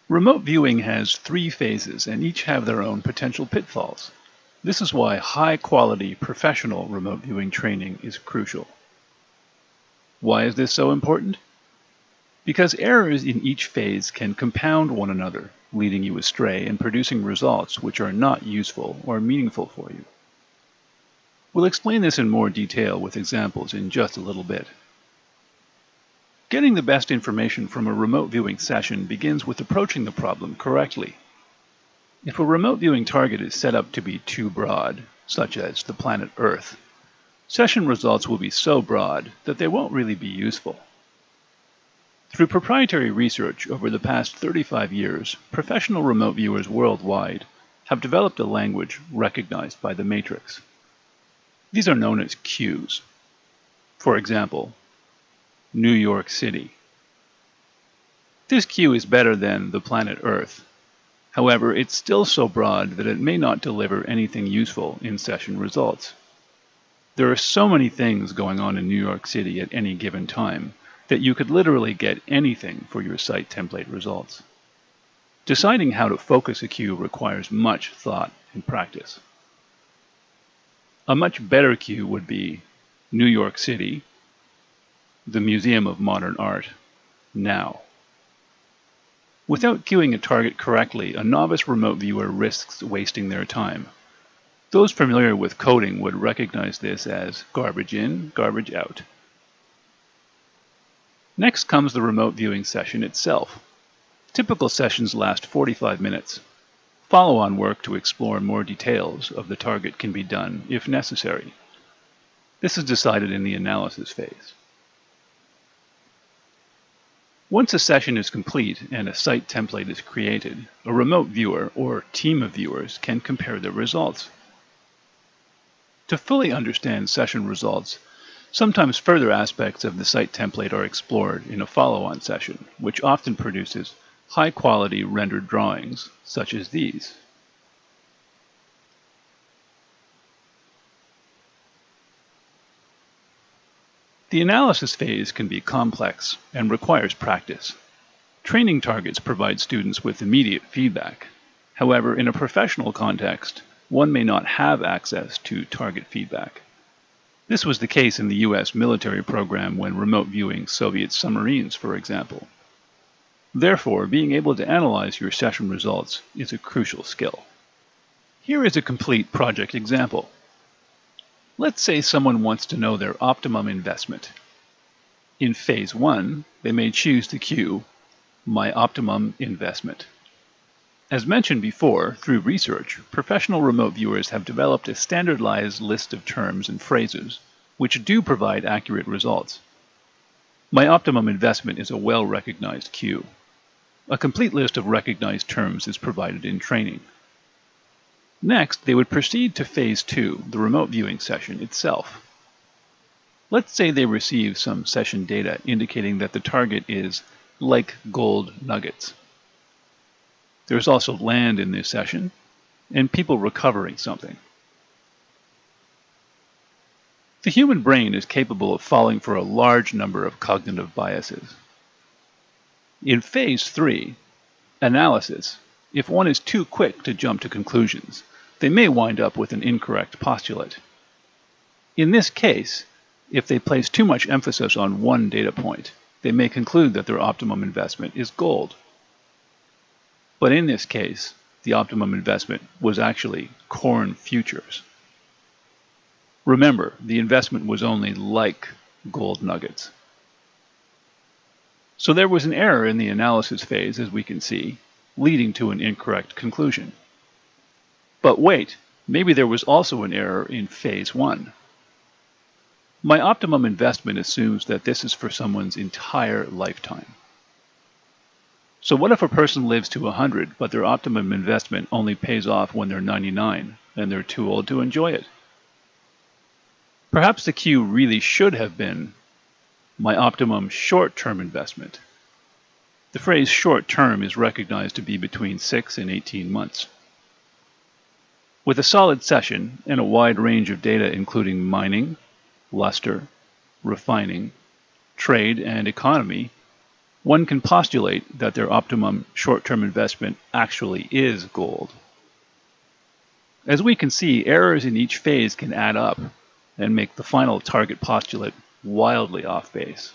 Remote viewing has 3 phases, and each have their own potential pitfalls. This is why high-quality professional remote viewing training is crucial. Why is this so important? Because errors in each phase can compound one another, leading you astray and producing results which are not useful or meaningful for you. We'll explain this in more detail with examples in just a little bit. Getting the best information from a remote viewing session begins with approaching the problem correctly. If a remote viewing target is set up to be too broad, such as the planet Earth, session results will be so broad that they won't really be useful. Through proprietary research over the past 35 years, professional remote viewers worldwide have developed a language recognized by the matrix. These are known as cues. For example, New York City. This cue is better than the planet Earth. However, it's still so broad that it may not deliver anything useful in session results. There are so many things going on in New York City at any given time that you could literally get anything for your site template results. Deciding how to focus a cue requires much thought and practice. A much better cue would be New York City, the Museum of Modern Art, now. Without cueing a target correctly, a novice remote viewer risks wasting their time. Those familiar with coding would recognize this as garbage in, garbage out. Next comes the remote viewing session itself. Typical sessions last 45 minutes. Follow-on work to explore more details of the target can be done if necessary. This is decided in the analysis phase. Once a session is complete and a site template is created, a remote viewer or team of viewers can compare the results. To fully understand session results, sometimes further aspects of the site template are explored in a follow-on session, which often produces high-quality rendered drawings, such as these. The analysis phase can be complex and requires practice. Training targets provide students with immediate feedback. However, in a professional context, one may not have access to target feedback. This was the case in the US military program when remote viewing Soviet submarines, for example. Therefore, being able to analyze your session results is a crucial skill. Here is a complete project example. Let's say someone wants to know their optimum investment. In phase 1, they may choose the cue, My Optimum Investment. As mentioned before, through research, professional remote viewers have developed a standardized list of terms and phrases which do provide accurate results. My Optimum Investment is a well-recognized cue. A complete list of recognized terms is provided in training. Next, they would proceed to phase 2, the remote viewing session itself. Let's say they receive some session data indicating that the target is like gold nuggets. There's also land in this session, and people recovering something. The human brain is capable of falling for a large number of cognitive biases. In phase 3, analysis, if one is too quick to jump to conclusions, they may wind up with an incorrect postulate. In this case, if they place too much emphasis on one data point, they may conclude that their optimum investment is gold. But in this case, the optimum investment was actually corn futures. Remember, the investment was only like gold nuggets. So there was an error in the analysis phase, as we can see, leading to an incorrect conclusion. But wait, maybe there was also an error in phase 1. My optimum investment assumes that this is for someone's entire lifetime. So what if a person lives to 100, but their optimum investment only pays off when they're 99, and they're too old to enjoy it? Perhaps the cue really should have been my optimum short-term investment. The phrase short-term is recognized to be between 6 and 18 months. With a solid session and a wide range of data including mining, luster, refining, trade, and economy, one can postulate that their optimum short-term investment actually is gold. As we can see, errors in each phase can add up and make the final target postulate wildly off base.